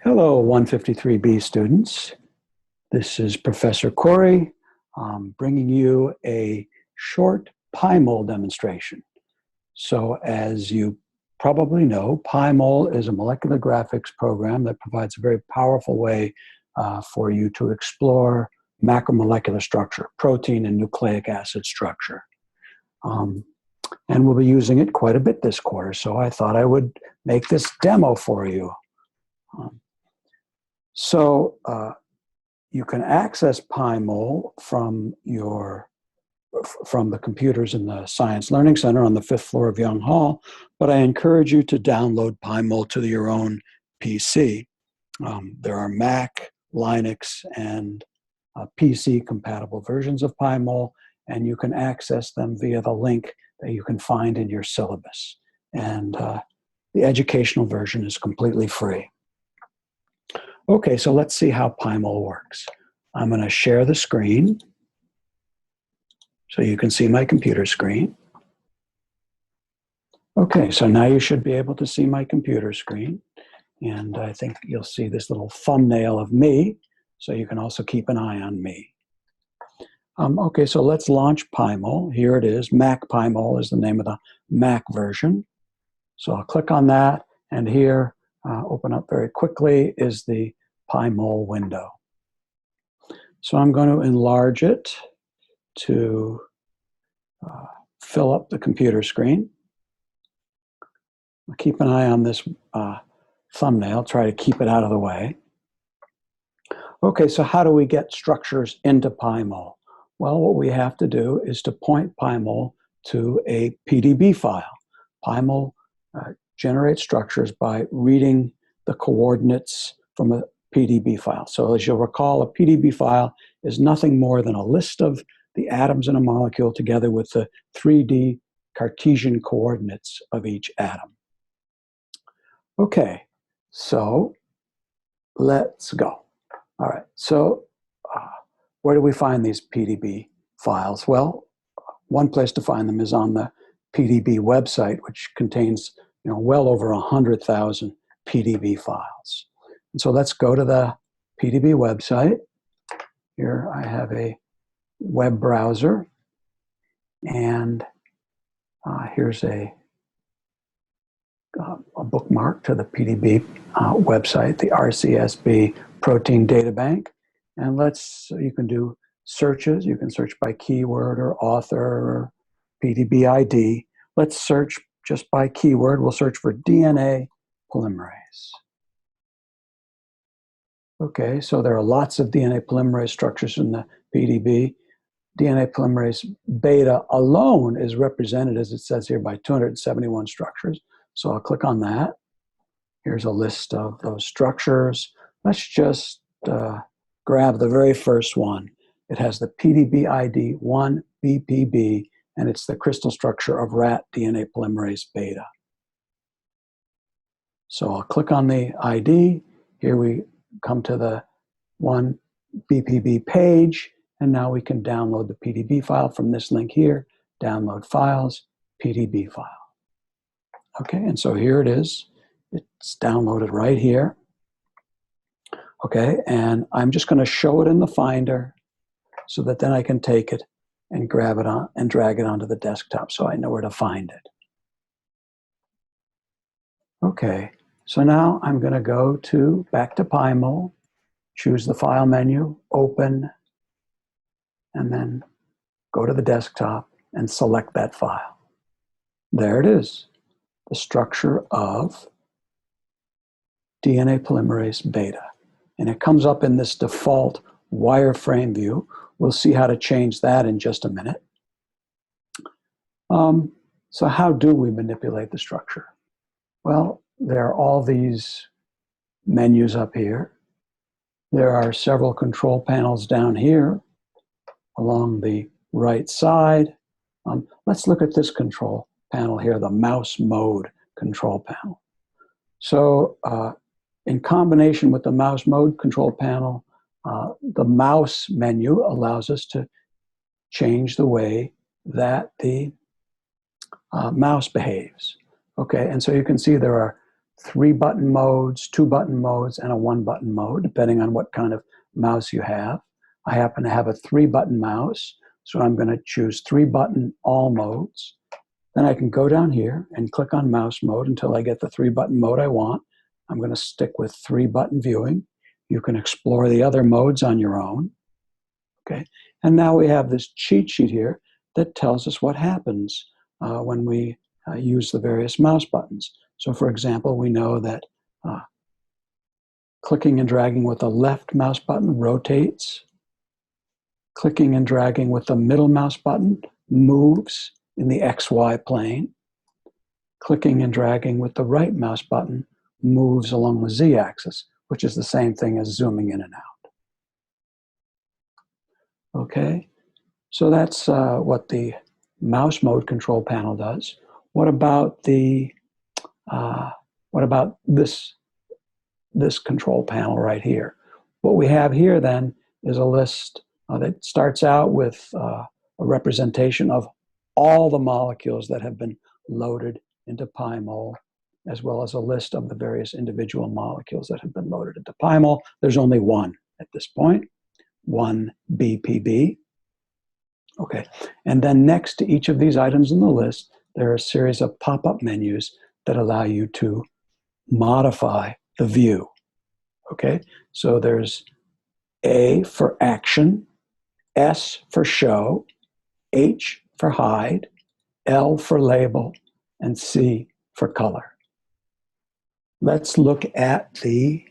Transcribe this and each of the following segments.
Hello, 153B students. This is Professor Corey bringing you a short Pymol demonstration. So as you probably know, Pymol is a molecular graphics program that provides a very powerful way for you to explore macromolecular structure, protein and nucleic acid structure. And we'll be using it quite a bit this quarter, so I thought I would make this demo for you. So you can access Pymol from the computers in the Science Learning Center on the 5th floor of Young Hall, but I encourage you to download Pymol to your own PC. There are Mac, Linux, and PC compatible versions of Pymol, and you can access them via the link that you can find in your syllabus. And the educational version is completely free. Okay, so let's see how Pymol works. I'm going to share the screen so you can see my computer screen. Okay, so now you should be able to see my computer screen. And I think you'll see this little thumbnail of me, so you can also keep an eye on me. Okay, so let's launch Pymol. Here it is. Mac Pymol is the name of the Mac version. So I'll click on that, and here, open up very quickly, is the Pymol window. So I'm going to enlarge it to fill up the computer screen. I'll keep an eye on this thumbnail, try to keep it out of the way. Okay, so how do we get structures into Pymol? Well, what we have to do is to point Pymol to a PDB file. Pymol generates structures by reading the coordinates from a PDB file. So as you'll recall, a PDB file is nothing more than a list of the atoms in a molecule together with the 3D Cartesian coordinates of each atom. Okay, so let's go. All right, so where do we find these PDB files? Well, one place to find them is on the PDB website, which contains well over 100,000 PDB files. And so let's go to the PDB website. Here I have a web browser, and here's a bookmark to the PDB website, the RCSB Protein Data Bank. And you can do searches. You can search by keyword or author or PDB ID. Let's search just by keyword. We'll search for DNA polymerase. Okay, so there are lots of DNA polymerase structures in the PDB. DNA polymerase beta alone is represented, as it says here, by 271 structures. So I'll click on that. Here's a list of those structures. Let's just grab the very first one. It has the PDB ID 1BPB, and it's the crystal structure of rat DNA polymerase beta. So I'll click on the ID. Here we come to the 1BPB page, and now we can download the PDB file from this link here, download files, PDB file. Okay, and so here it is. It's downloaded right here. Okay, and I'm just going to show it in the Finder so that then I can take it and grab it on and drag it onto the desktop so I know where to find it. Okay, so now I'm going to go back to Pymol, choose the File menu, Open, and then go to the desktop and select that file. There it is, the structure of DNA polymerase beta. And it comes up in this default wireframe view. We'll see how to change that in just a minute. So how do we manipulate the structure? Well, there are all these menus up here. There are several control panels down here along the right side. Let's look at this control panel here, the mouse mode control panel. So in combination with the mouse mode control panel, the mouse menu allows us to change the way that the mouse behaves. Okay, and so you can see there are 3-button modes, 2-button modes, and a 1-button mode, depending on what kind of mouse you have. I happen to have a 3-button mouse, so I'm going to choose 3-button all modes. Then I can go down here and click on mouse mode until I get the 3-button mode I want. I'm going to stick with 3-button viewing. You can explore the other modes on your own. Okay, and now we have this cheat sheet here that tells us what happens when we use the various mouse buttons. So for example, we know that clicking and dragging with the left mouse button rotates. Clicking and dragging with the middle mouse button moves in the XY plane. Clicking and dragging with the right mouse button moves along the Z-axis, which is the same thing as zooming in and out. Okay, so that's what the mouse mode control panel does. What about this control panel right here? What we have here then is a list that starts out with a representation of all the molecules that have been loaded into Pymol, as well as a list of the various individual molecules that have been loaded into Pymol. There's only one at this point, one BPB. Okay, and then next to each of these items in the list, there are a series of pop-up menus that allow you to modify the view. Okay, so there's A for action, S for show, H for hide, L for label, and C for color. Let's look at the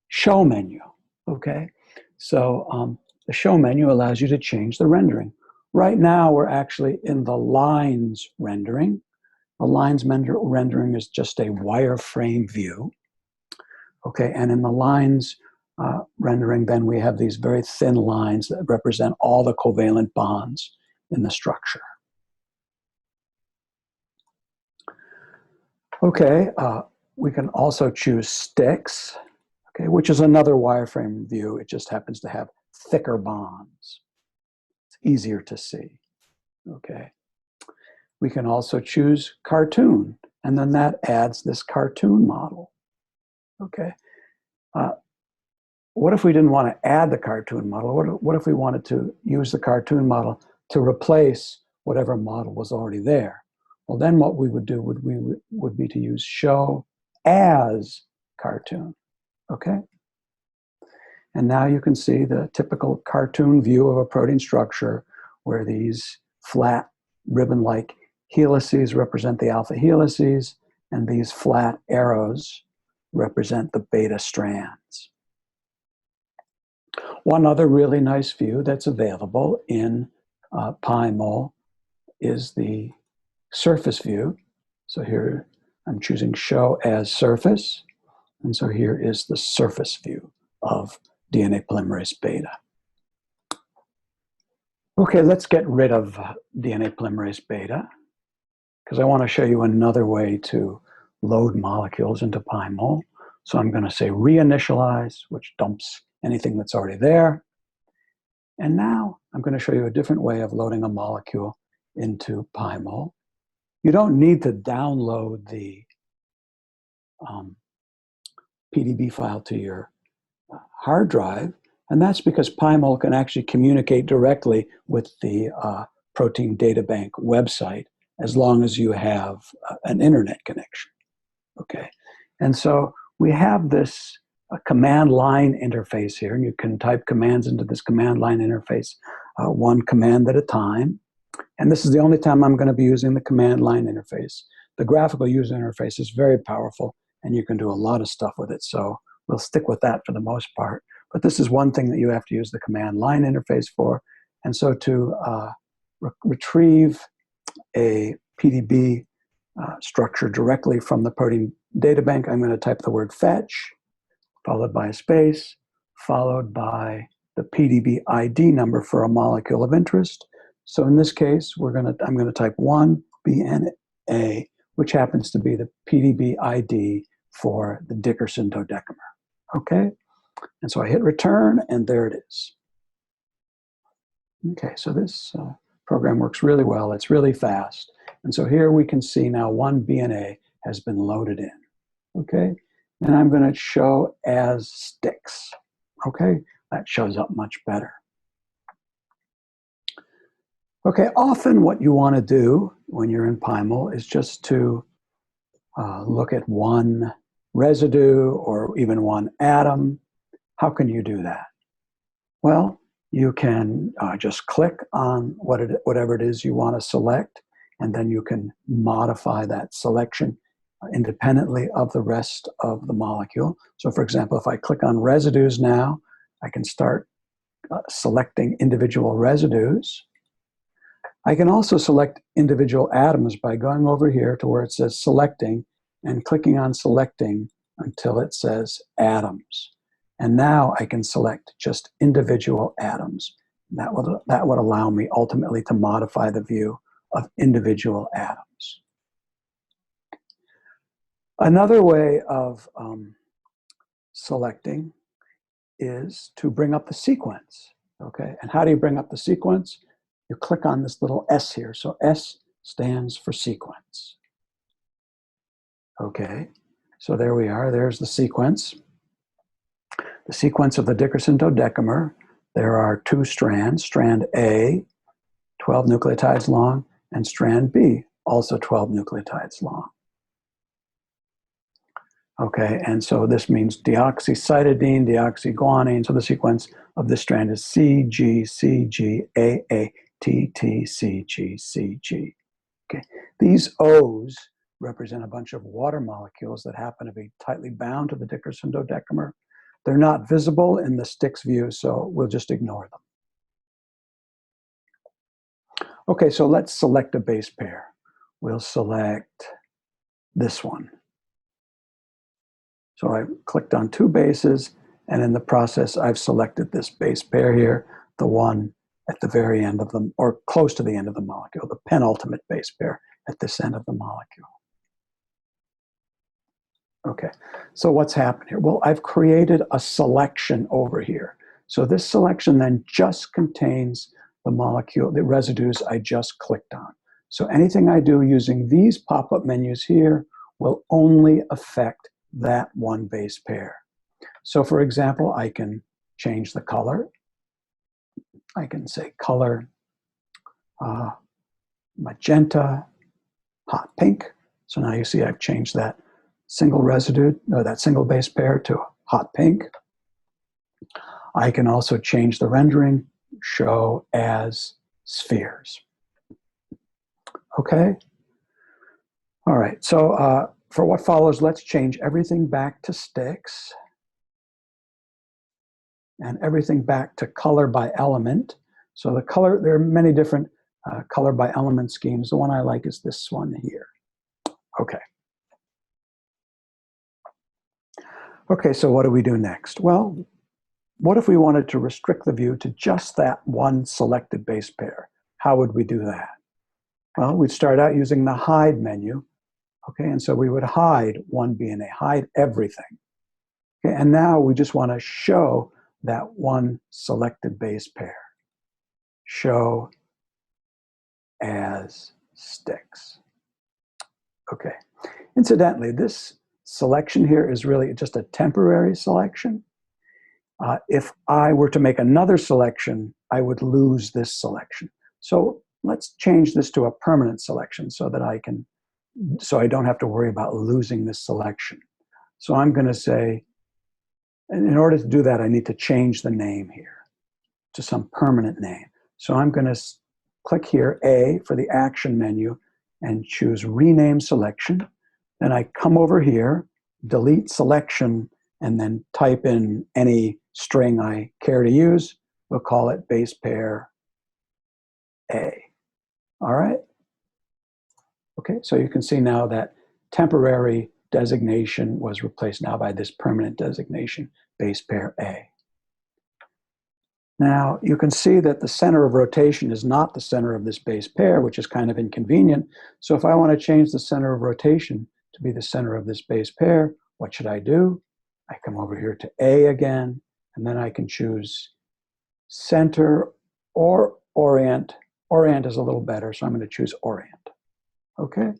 show menu. Okay, so the show menu allows you to change the rendering. Right now, we're actually in the lines rendering. The lines rendering is just a wireframe view. Okay, and in the lines rendering, then we have these very thin lines that represent all the covalent bonds in the structure. Okay, we can also choose sticks, okay, which is another wireframe view. It just happens to have thicker bonds. It's easier to see, okay. We can also choose cartoon, and then that adds this cartoon model, okay. What if we didn't want to add the cartoon model? What if we wanted to use the cartoon model to replace whatever model was already there? Well, then what we would do would be to use show as cartoon, okay? And now you can see the typical cartoon view of a protein structure where these flat ribbon-like helices represent the alpha helices, and these flat arrows represent the beta strands. One other really nice view that's available in Pymol is the surface view. So here I'm choosing show as surface. And so here is the surface view of DNA polymerase beta. Okay, let's get rid of DNA polymerase beta because I want to show you another way to load molecules into Pymol. So I'm going to say reinitialize, which dumps anything that's already there. And now I'm going to show you a different way of loading a molecule into Pymol. You don't need to download the PDB file to your hard drive, and that's because Pymol can actually communicate directly with the Protein Data Bank website as long as you have an internet connection, okay? And so we have this command line interface here, and you can type commands into this command line interface one command at a time. And this is the only time I'm going to be using the command line interface. The graphical user interface is very powerful, and you can do a lot of stuff with it. So we'll stick with that for the most part. But this is one thing that you have to use the command line interface for. And so to retrieve a PDB structure directly from the protein data bank, I'm going to type the word fetch, followed by a space, followed by the PDB ID number for a molecule of interest. So in this case, I'm going to type 1BNA, which happens to be the PDB ID for the Dickerson dodecamer. Okay, and so I hit return, and there it is. Okay, so this program works really well. It's really fast. And so here we can see now 1BNA has been loaded in. okay? And I'm going to show as sticks, okay? That shows up much better. Okay, often what you want to do when you're in Pymol is just to look at one residue or even one atom. How can you do that? Well, you can just click on whatever it is you want to select, and then you can modify that selection independently of the rest of the molecule. So for example, if I click on residues now, I can start selecting individual residues. I can also select individual atoms by going over here to where it says selecting and clicking on selecting until it says atoms. And now I can select just individual atoms. That would allow me ultimately to modify the view of individual atoms. Another way of selecting is to bring up the sequence. Okay, and how do you bring up the sequence? You click on this little S here. So S stands for sequence. Okay, so there we are. There's the sequence. The sequence of the Dickerson dodecamer. There are two strands, strand A, 12 nucleotides long, and strand B, also 12 nucleotides long. Okay, and so this means deoxycytidine, deoxyguanine. So the sequence of this strand is C, G, C, G, A, A, T, T, C, G, C, G. Okay, these O's represent a bunch of water molecules that happen to be tightly bound to the Dickerson dodecamer. They're not visible in the sticks view, so we'll just ignore them. Okay, so let's select a base pair. We'll select this one. So I clicked on two bases, and in the process, I've selected this base pair here, the one at the very end of them, or close to the end of the molecule, the penultimate base pair at this end of the molecule. Okay, so what's happened here? Well, I've created a selection over here. So this selection then just contains the molecule, the residues I just clicked on. So anything I do using these pop-up menus here will only affect that one base pair. So for example, I can change the color. I can say color magenta, hot pink. So now you see I've changed that single residue, or that single base pair to hot pink. I can also change the rendering, show as spheres. Okay? All right, so for what follows, let's change everything back to sticks and everything back to color by element. So the color, there are many different color by element schemes. The one I like is this one here. Okay. Okay, so what do we do next? Well, what if we wanted to restrict the view to just that one selected base pair? How would we do that? Well, we'd start out using the hide menu. Okay, and so we would hide one BNA, hide everything. Okay, and now we just want to show that one selected base pair. Show as sticks. Okay, incidentally, this selection here is really just a temporary selection. If I were to make another selection, I would lose this selection. So let's change this to a permanent selection so that I don't have to worry about losing this selection. So I'm going to say, and in order to do that, I need to change the name here to some permanent name. So I'm going to click here, A, for the action menu, and choose rename selection. Then I come over here, delete selection, and then type in any string I care to use. We'll call it base pair A. All right? Okay, so you can see now that temporary designation was replaced now by this permanent designation, base pair A. Now, you can see that the center of rotation is not the center of this base pair, which is kind of inconvenient. So if I want to change the center of rotation to be the center of this base pair, what should I do? I come over here to A again, and then I can choose center or orient. Orient is a little better, so I'm going to choose orient. Okay,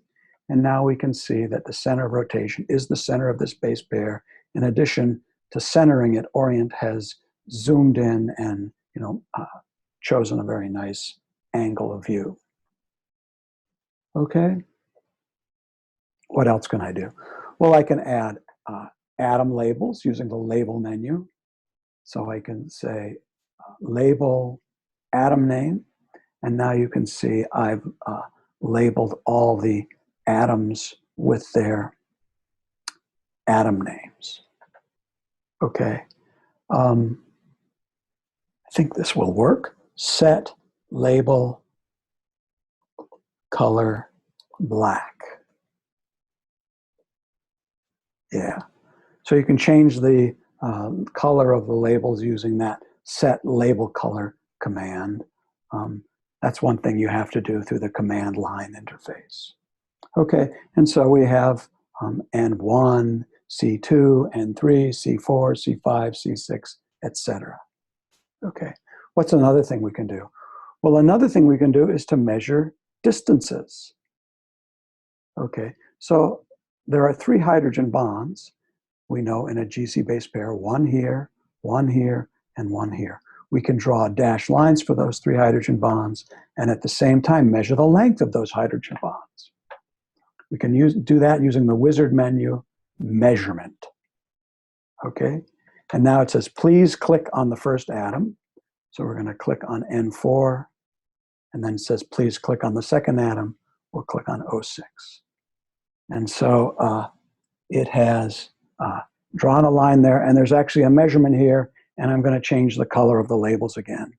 And now we can see that the center of rotation is the center of this base pair. In addition to centering it, Orient has zoomed in and chosen a very nice angle of view. Okay. What else can I do? Well, I can add atom labels using the label menu. So I can say label atom name, and now you can see I've labeled all the atoms with their atom names. Okay. I think this will work. Set label color black. Yeah. So you can change the color of the labels using that set label color command. That's one thing you have to do through the command line interface. Okay, and so we have N1, C2, N3, C4, C5, C6, etc. Okay, what's another thing we can do? Well, another thing we can do is to measure distances. Okay, so there are 3 hydrogen bonds, we know, in a GC base pair, one here, and one here. We can draw dashed lines for those 3 hydrogen bonds and at the same time measure the length of those hydrogen bonds. We can do that using the wizard menu, measurement. Okay, and now it says, please click on the first atom. So we're going to click on N4, and then it says, please click on the second atom. We'll click on O6. And so it has drawn a line there, and there's actually a measurement here, and I'm going to change the color of the labels again.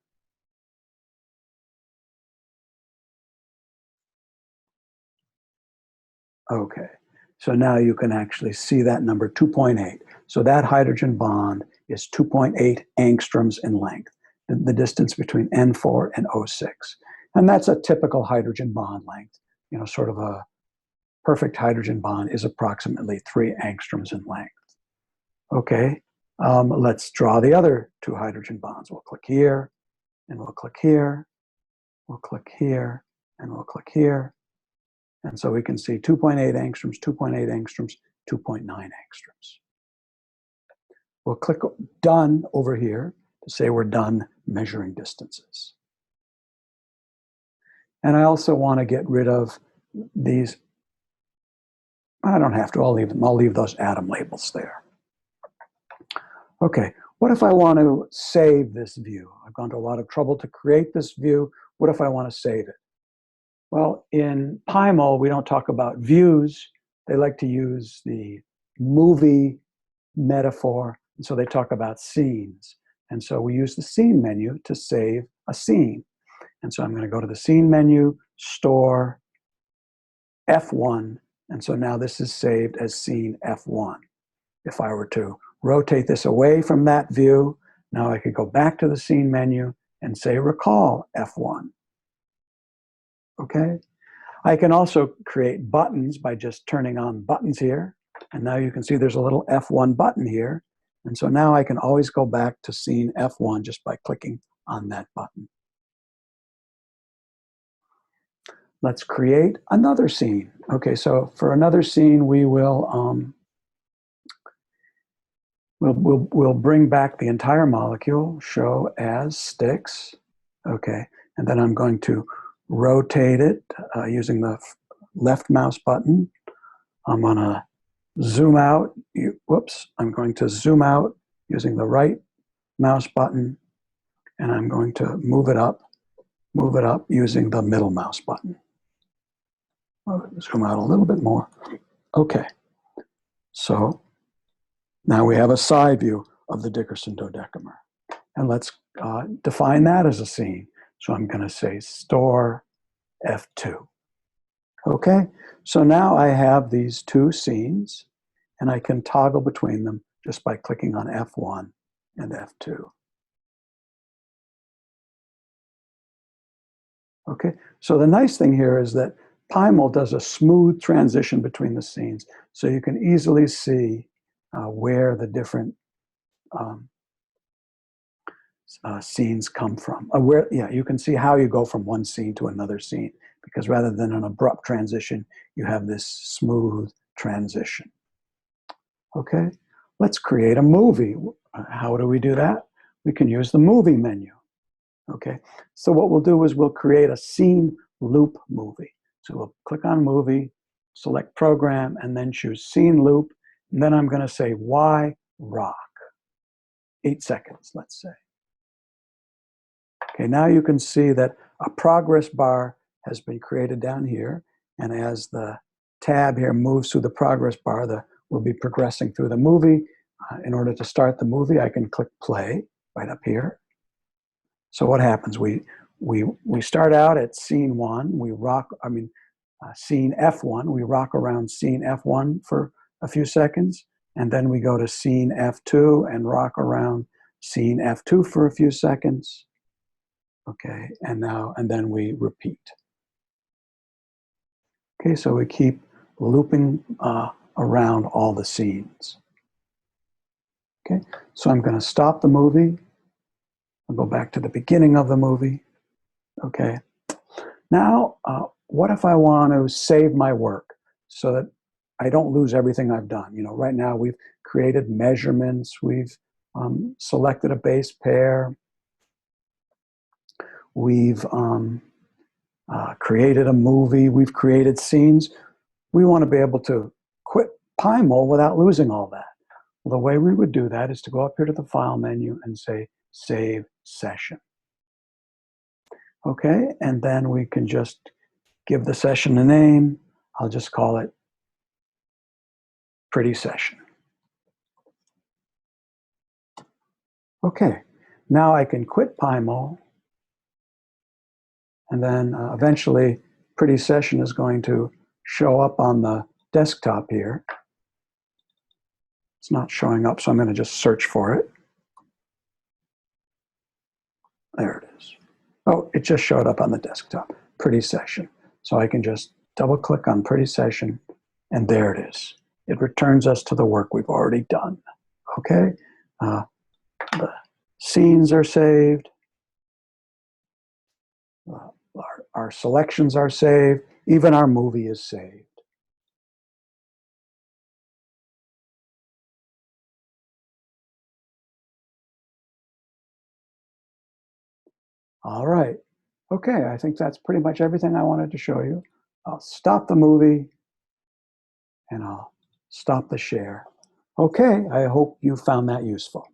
Okay, so now you can actually see that number 2.8. So that hydrogen bond is 2.8 angstroms in length, the distance between N4 and O6. And that's a typical hydrogen bond length. Sort of a perfect hydrogen bond is approximately 3 angstroms in length. Okay, let's draw the other 2 hydrogen bonds. We'll click here, and we'll click here, we'll click here, and we'll click here. And so we can see 2.8 angstroms, 2.8 angstroms, 2.9 angstroms. We'll click done over here to say we're done measuring distances. And I also want to get rid of these. I don't have to, I'll leave them. I'll leave those atom labels there. Okay, what if I want to save this view? I've gone to a lot of trouble to create this view. What if I want to save it? Well, in Pymol, we don't talk about views. They like to use the movie metaphor, and so they talk about scenes. And so we use the scene menu to save a scene. And so I'm going to go to the scene menu, store, F1, and so now this is saved as scene F1. If I were to rotate this away from that view, now I could go back to the scene menu and say recall F1. Okay, I can also create buttons by just turning on buttons here. And now you can see there's a little F1 button here. And so now I can always go back to scene F1 just by clicking on that button. Let's create another scene. Okay, so for another scene, we will we'll bring back the entire molecule, show as sticks. Okay, and then I'm going to rotate it using the left mouse button. I'm going to zoom out. I'm going to zoom out using the right mouse button, and I'm going to move it up using the middle mouse button. I'll zoom out a little bit more. Okay, so now we have a side view of the Dickerson dodecamer. And let's define that as a scene. So I'm going to say store F2. Okay, so now I have these 2 scenes, and I can toggle between them just by clicking on F1 and F2. Okay, so the nice thing here is that Pymol does a smooth transition between the scenes, so you can easily see where the different scenes come from. You can see how you go from one scene to another scene because rather than an abrupt transition, you have this smooth transition. Okay, let's create a movie. How do we do that? We can use the movie menu. Okay, so what we'll do is we'll create a scene loop movie. So we'll click on movie, select program, and then choose scene loop. And then I'm going to say Y rock. 8 seconds, let's say. Okay, now you can see that a progress bar has been created down here. And as the tab here moves through the progress bar, we'll be progressing through the movie. In order to start the movie, I can click play right up here. So what happens? We start out at scene 1. We rock, scene F1. We rock around scene F1 for a few seconds. And then we go to scene F2 and rock around scene F2 for a few seconds. Okay, and then we repeat. Okay, so we keep looping around all the scenes. Okay, so I'm going to stop the movie. I'll go back to the beginning of the movie. Okay, now what if I want to save my work so that I don't lose everything I've done? You know, right now we've created measurements, we've selected a base pair, we've created a movie, we've created scenes. We want to be able to quit Pymol without losing all that. Well, the way we would do that is to go up here to the File menu and say Save Session. Okay, and then we can just give the session a name. I'll just call it Pretty Session. Okay, now I can quit Pymol, and then eventually Pretty Session is going to show up on the desktop here. It's not showing up, so I'm going to just search for it. There it is. Oh, it just showed up on the desktop, Pretty Session. So I can just double click on Pretty Session, and there it is. It returns us to the work we've already done. Okay, the scenes are saved. Our selections are saved. Even our movie is saved. All right. Okay, I think that's pretty much everything I wanted to show you. I'll stop the movie and I'll stop the share. Okay, I hope you found that useful.